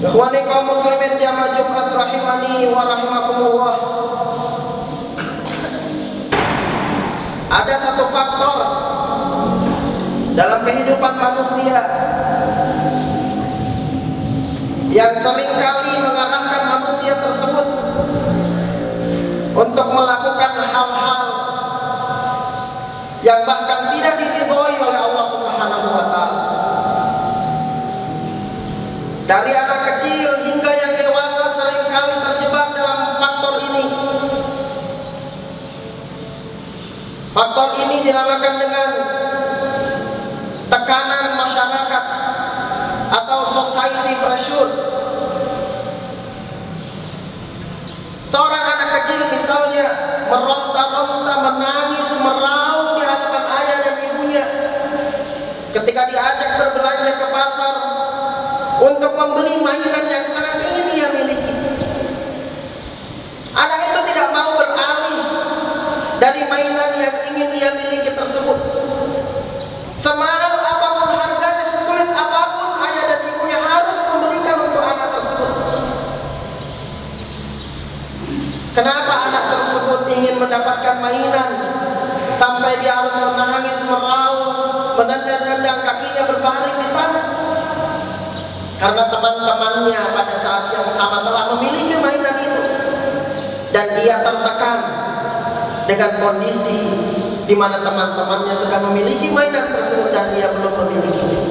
Ikhwani kaum muslimin jamaah Jumat rahimani wa rahimakumullah. Ada satu faktor dalam kehidupan manusia yang seringkali mengarahkan manusia tersebut untuk melakukan hal-hal yang bahkan tidak diridhoi oleh Allah Subhanahu wa taala. Dari anak kecil hingga yang dewasa seringkali terjebak dalam faktor ini. Faktor ini dinamakan dengan tekanan masyarakat atau society pressure. Seorang anak kecil misalnya meronta-ronta, menangis, meraung di hadapan ayah dan ibunya ketika diajak berbelanja ke pasar untuk membeli mainan yang sangat ingin ia miliki. Anak itu tidak mau beralih dari mainan yang ingin ia miliki tersebut. Semahal apapun harganya, sesulit apapun ayah dan ibunya harus membelikan untuk anak tersebut. Kenapa anak tersebut ingin mendapatkan mainan sampai dia harus menangis, meraung, menendang-nendang kakinya berbaring di tanah? Karena teman-temannya pada saat yang sama telah memiliki mainan itu, dan dia tertekan dengan kondisi di mana teman-temannya sudah memiliki mainan tersebut dan dia belum memilikinya.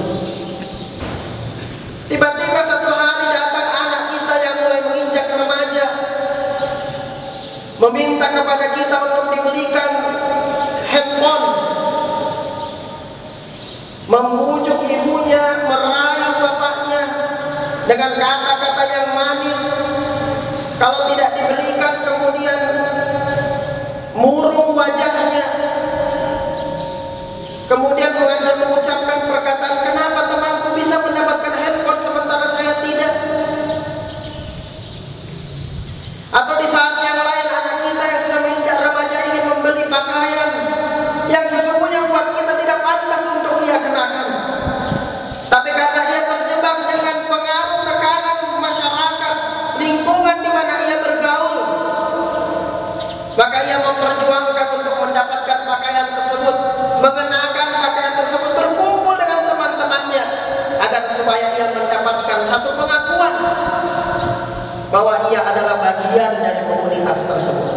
Tiba-tiba satu hari datang anak kita yang mulai menginjak remaja, meminta kepada kita untuk dibelikan handphone, membujuk ibunya, merayu bapaknya dengan kata-kata yang manis. Kalau tidak diberikan, kemudian murung wajahnya, kemudian mengucapkan perkataan, kenapa temanku bisa mendapatkan handphone sementara saya tidak? Atau di saat yang lain anak kita yang sudah menginjak remaja ingin membeli pakaian yang sesungguhnya buat kita tidak pantas untuk ia kenakan, tapi karena ia terjebak dengan pengaruh tekanan masyarakat, lingkungan di mana ia bergaul, maka ia memperjuangkan untuk mendapatkan pakaian tersebut, mengenakan pakaian tersebut, berkumpul dengan teman-temannya agar supaya ia mendapatkan satu pengakuan bahwa ia adalah bagian dari komunitas tersebut.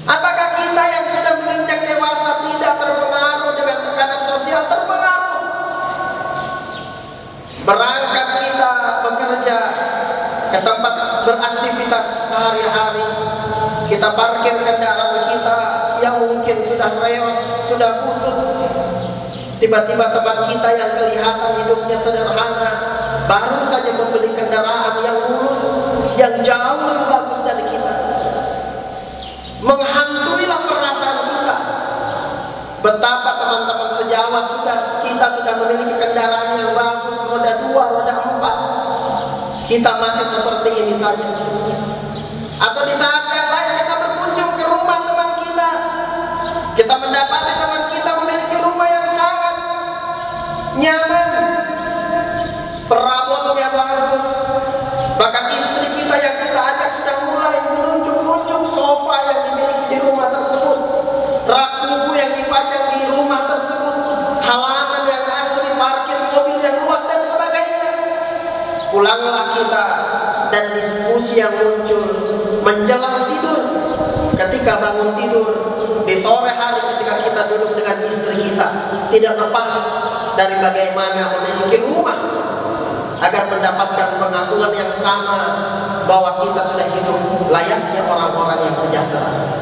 Apakah kita yang sudah menginjak dewasa tidak terpengaruh dengan tekanan sosial? Terpengaruh. Berangkat kita bekerja ke tempat beraktivitas sehari-hari, kita parkir kendaraan kita yang mungkin sudah reot, sudah butut. Tiba-tiba teman kita yang kelihatan hidupnya sederhana baru saja membeli kendaraan yang mulus, yang jauh lebih bagus dari kita. Menghantuilah perasaan kita. Betapa teman-teman sejawat kita sudah memiliki kendaraan yang bagus, roda 2, roda 4. Kita masih seperti ini saja. Atau di saat yang lain kita berkunjung ke rumah teman kita, kita mendapati teman kita memiliki rumah yang sangat nyaman, perabotnya bagus, bahkan istri kita yang kita ajak sudah mulai menunjuk-nunjuk sofa yang dimiliki di rumah tersebut, rak buku yang dipajang di rumah tersebut, halaman yang asri, parkir mobil yang luas dan sebagainya. Pulanglah kita dan diskusi yang muncul menjelang tidur, ketika bangun tidur, di sore hari ketika kita duduk dengan istri kita, tidak lepas dari bagaimana memiliki rumah agar mendapatkan pengakuan yang sama bahwa kita sudah hidup layaknya orang-orang yang sejahtera.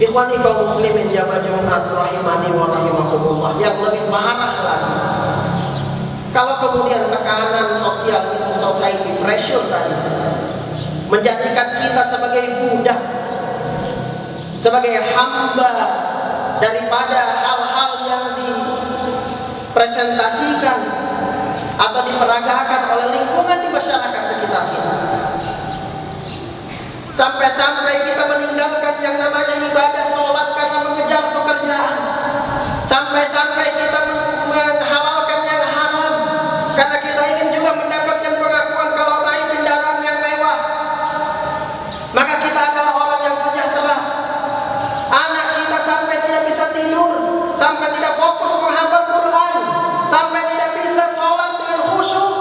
Ikhwani kaum muslimin jamaah Jumat rahimani wa rahimakumullah, yang lebih parah lagi, kalau kemudian tekanan sosial itu, society pressure tadi, menjadikan kita sebagai budak, sebagai hamba daripada hal-hal yang dipresentasikan atau diperagakan oleh lingkungan di masyarakat sekitar kita. Sampai-sampai kita meninggalkan yang namanya ibadah sholat karena mengejar pekerjaan. Sampai-sampai kita menghalalkan yang haram karena sampai tidak fokus menghafal Quran, sampai tidak bisa sholat dengan khusyuk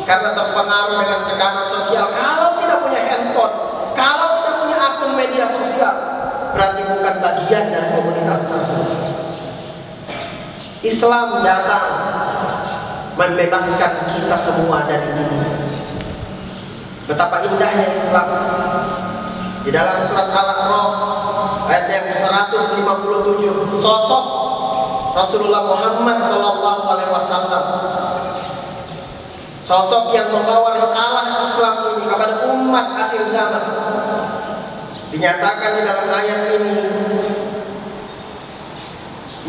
karena terpengaruh dengan tekanan sosial. Kalau tidak punya handphone, kalau tidak punya akun media sosial, berarti bukan bagian dari komunitas tersebut. Islam datang membebaskan kita semua dari ini. Betapa indahnya Islam. Di dalam surat Al-A'raf ayat yang 157, sosok Rasulullah Muhammad SAW, sosok yang membawa risalah Islam ini kepada umat akhir zaman, dinyatakan di dalam ayat ini,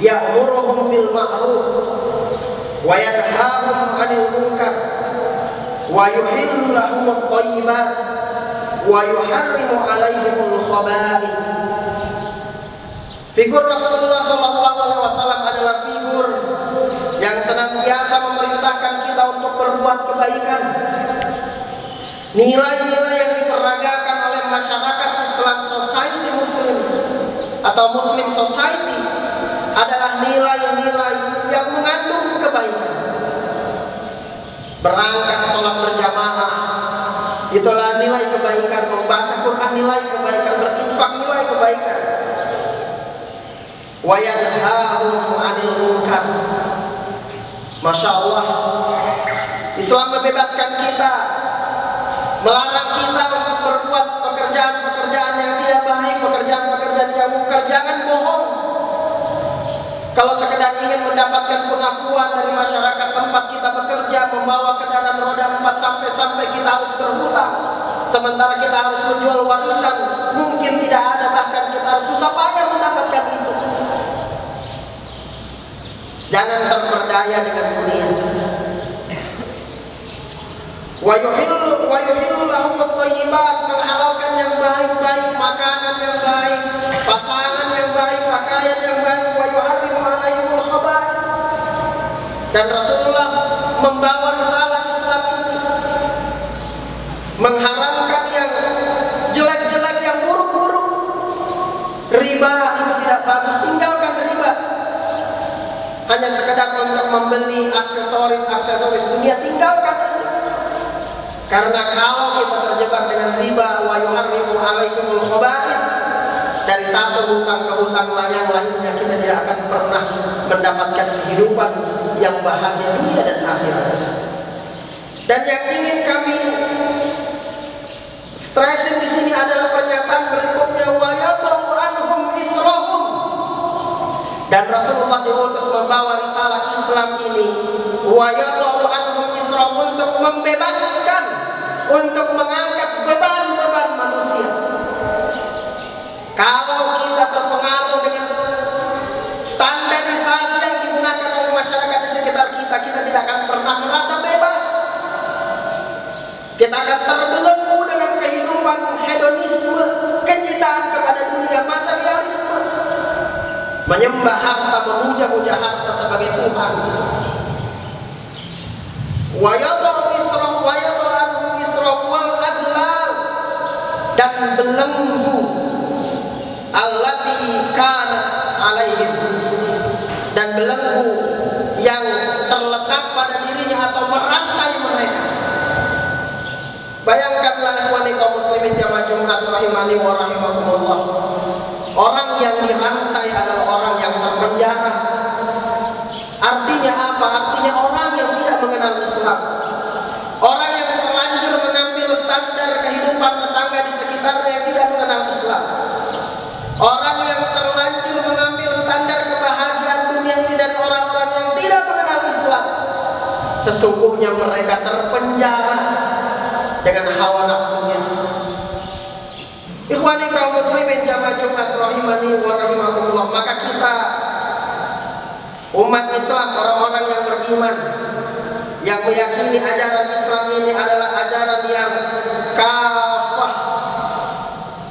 ya'muruhum bil ma'ruf wa yanhahum 'anil munkar wa yuhillu lahumut thayyibat wa yuharrimu 'alaihimul khaba'ith. Figur Rasulullah SAW adalah figur yang senantiasa memerintahkan kita untuk berbuat kebaikan. Nilai-nilai yang diperagakan oleh masyarakat Islam Society Muslim atau Muslim Society adalah nilai-nilai yang mengandung kebaikan. Berangkat sholat berjamaah, itulah nilai kebaikan. Membaca Quran nilai kebaikan, berinfak nilai kebaikan. Wa yanhahum 'anil munkar. Masya Allah, Islam membebaskan kita, melarang kita untuk berbuat pekerjaan-pekerjaan yang tidak baik, pekerjaan-pekerjaan yang munkar. Jangan bohong. Kalau sekedar ingin mendapatkan pengakuan dari masyarakat tempat kita bekerja, membawa kendaraan roda 4 sampai kita harus berhutang, sementara kita harus menjual warisan, mungkin tidak ada, bahkan kita harus susah payah mendapatkan itu. Jangan terperdaya dengan dunia. Wa yuhillu lahumut thayyibat, menghalalkan yang baik-baik, makanan yang baik, pasangan yang baik, pakaian yang baik. Wa yuharrimu 'alaihimul khaba'ith. Dan Rasulullah membawa risalah Islam ini mengharamkan yang jelek-jelek, yang buruk-buruk. Riba itu tidak bagus, tinggalkan riba. Hanya sekedar untuk membeli aksesoris dunia, tinggalkan itu. Karena kalau kita terjebak dengan riba, wa yuharrimu 'alaihimul khaba'ith, dari satu hutang ke hutang yang lainnya, kita tidak akan pernah mendapatkan kehidupan yang bahagia dunia dan akhirat. Dan yang ingin kami stresin di sini adalah pernyataan berikutnya, wa yadau anhum israhum. Dan Rasulullah diutus membawa risalah Islam ini, wa yadau anhum israhum, untuk membebaskan, untuk mengangkat beban-beban manusia. Kalau kita terpengaruh dengan standarisasi yang digunakan oleh masyarakat di sekitar kita, kita tidak akan pernah merasa bebas. Kita akan terbelenggu dengan kehidupan hedonisme, kecintaan kepada dunia, materialisme, menyembah harta, memuja-muja harta sebagai Tuhan. Wa yadau israf wa yadau anhum israf wal adlal, dan belenggu allati kanat alaihim, dan belenggu yang terletak pada dirinya atau merantai mereka. Bayangkanlah ikhwani kaum muslimin jamaah Jumat rahimani wa rahimakumullah, orang yang dirantai adalah orang yang terpenjara. Artinya apa? Artinya orang yang tidak mengenal Islam, orang yang terlanjur mengambil standar kehidupan tetangga di sekitarnya yang tidak mengenal Islam, orang yang terlanjur mengambil standar kebahagiaan dunia ini dari orang-orang yang tidak mengenal Islam. Sesungguhnya mereka terpenjara dengan hawa nafsunya. Ikhwani kaum muslimin jamaah Jumat rahimani wa rahimakumullah, maka kita umat Islam, orang-orang yang beriman, yang meyakini ajaran Islam ini adalah ajaran yang kafah,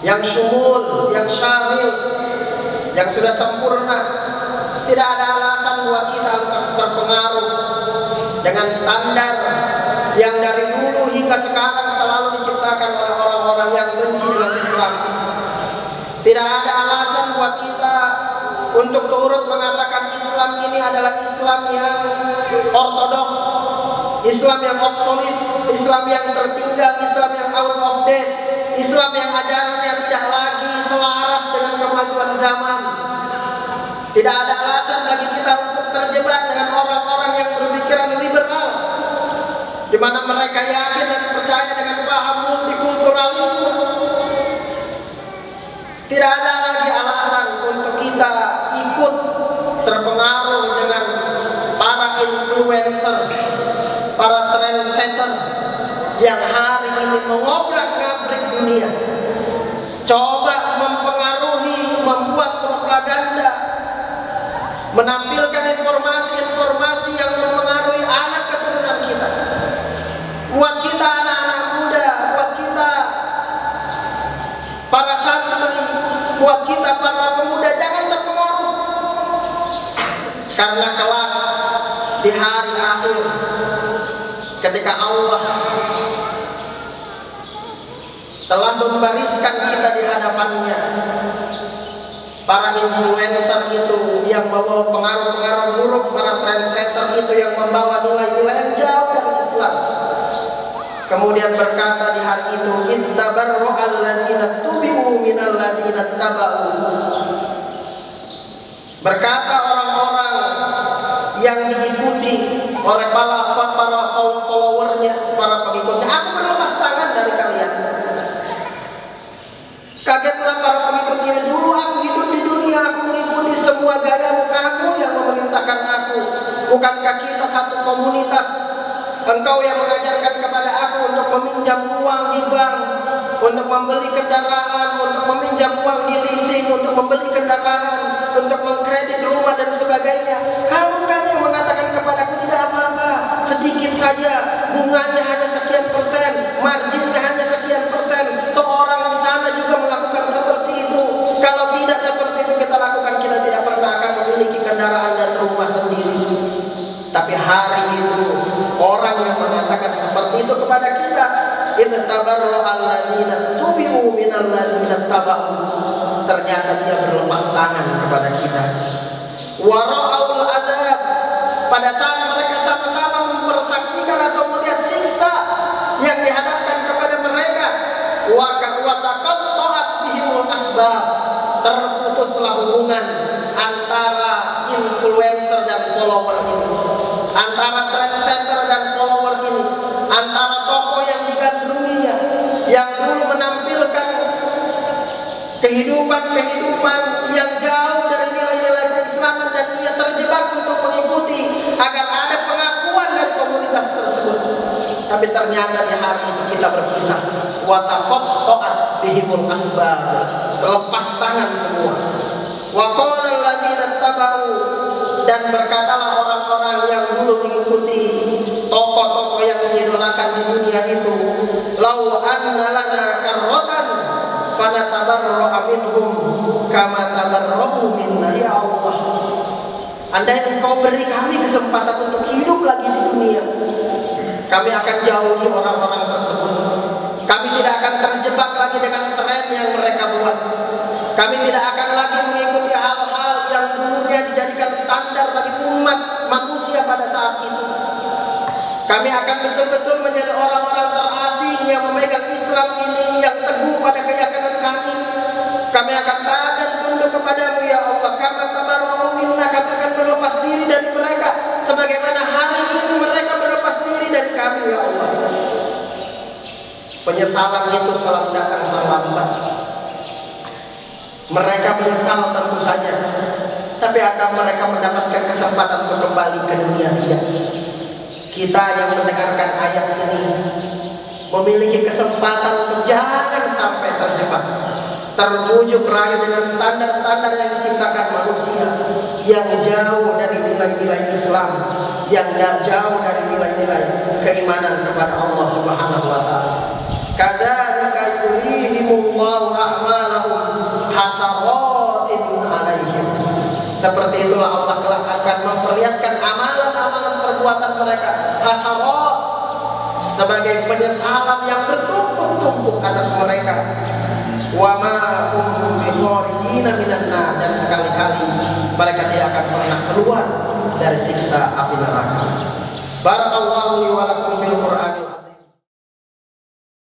yang syumul, yang syamil, yang sudah sempurna. Tidak ada alasan buat kita untuk terpengaruh dengan standar yang dari dulu hingga sekarang selalu diciptakan oleh orang-orang yang benci dengan Islam. Tidak ada alasan buat kita untuk turut mengatakan Islam ini adalah Islam yang ortodok, Islam yang obsolet, Islam yang tertinggal, Islam yang out of date, Islam yang ajarannya tidak lagi selaras dengan kemajuan zaman. Tidak ada alasan bagi kita untuk terjebak dengan orang-orang yang berpikiran liberal, di mana mereka yakin dan percaya dengan paham multikulturalisme. Tidak ada lagi alasan untuk kita ikut terpengaruh dengan para influencer, para trendsetter yang hari ini mengobrak-ngabrik dunia, coba mempengaruhi, membuat propaganda, menampilkan informasi-informasi yang mempengaruhi anak keturunan kita. Buat kita anak-anak muda, buat kita para santri, buat kita para pemuda, jangan terpengaruh. Karena kelak di hari akhir, ketika Allah telah membariskan kita di hadapannya, para influencer itu yang membawa pengaruh-pengaruh buruk, para trendsetter itu yang membawa nilai-nilai yang jauh dari Islam, kemudian berkata di hari itu, ittabarra'al ladzina tubi'u minal ladzina taba'u. Berkata orang-orang yang diikuti oleh para followernya, para pengikutnya, aku berlepas tangan dari kalian. Kagetlah para pengikutnya. Dulu aku hidup di dunia, aku mengikuti semua gaya kamu yang memerintahkan aku. Bukankah kita satu komunitas? Engkau yang mengajarkan kepada aku untuk meminjam uang di bank, untuk membeli kendaraan, untuk meminjam uang di leasing, untuk membeli kendaraan, untuk mengkredit rumah dan sebagainya. Kamu kan yang mengatakan kepadaku tidak apa-apa, sedikit saja, bunganya hanya sekian persen, marginnya hanya sekian persen. Toh orang di sana juga melakukan seperti itu. Kalau tidak seperti itu kita lakukan, kita tidak pernah akan memiliki kendaraan dan rumah sendiri. Tapi hari itu orang yang mengatakan seperti itu kepada kita, ittabarra'al ladzina tubi'u minal ladzina taba'u, ternyata dia berlepas tangan kepada kita. Wa ra'aul adab, pada saat mereka sama-sama mempersaksikan atau melihat siksa yang dihadapkan kepada mereka, wa taqatta'at bihimul asbab, terputuslah hubungan antara influencer dan follower ini, antara trendsetter dan follower ini, antara tokoh yang digandrunginya, yang dulu menampilkan kehidupan yang jauh dari nilai-nilai keislaman, dan ia terjebak untuk mengikuti agar ada pengakuan dari komunitas tersebut. Tapi ternyata di hari itu kita berpisah. Wa taqatta'at bihimul asbab, lepas tangan semua. Wa qala alladziina taba'u, dan berkatalah orang-orang yang dulu mengikuti tokoh-tokoh yang diidolakan di dunia itu, lau anna lana karratan fanatabarra'a minhum kama tabarra'u minna. Ya Allah, andai Engkau beri kami kesempatan untuk hidup lagi di dunia, kami akan jauhi orang-orang tersebut. Kami tidak akan terjebak lagi dengan tren yang mereka buat. Kami tidak akan lagi mengikuti hal-hal yang dulunya dijadikan standar bagi umat manusia pada saat itu. Kami akan betul-betul menjadi orang-orang terasing yang memegang Islam ini, yang teguh pada keyakinan kami. Kami akan taat dan tunduk kepadamu ya Allah. Kama tabarra'u minna, kami akan berlepas diri dari mereka sebagaimana hari ini mereka berlepas diri dari kami ya Allah. Penyesalan itu selalu datang terlambat. Mereka menyesal tentu saja, tapi akan mereka mendapatkan kesempatan untuk kembali ke dunia tidak. Kita yang mendengarkan ayat ini memiliki kesempatan untuk jangan sampai terjebak, terbujuk rayu dengan standar-standar yang diciptakan manusia, yang jauh dari nilai-nilai Islam, yang jauh dari nilai-nilai keimanan kepada Allah Subhanahu wa taala. Kadzalika yurihimullahu a'malahum hasaratin 'alaihim. Seperti itulah Allah kelak akan memperlihatkan amalan-amalan perbuatan mereka, hasarat, sebagai penyesalan yang bertumpuk-tumpuk atas mereka. Wa ma hum bikharijin khalidina minan nar, dan sekali-kali mereka tidak akan pernah keluar dari siksa api neraka. Barakallahu li wa lakum fil Qur'anil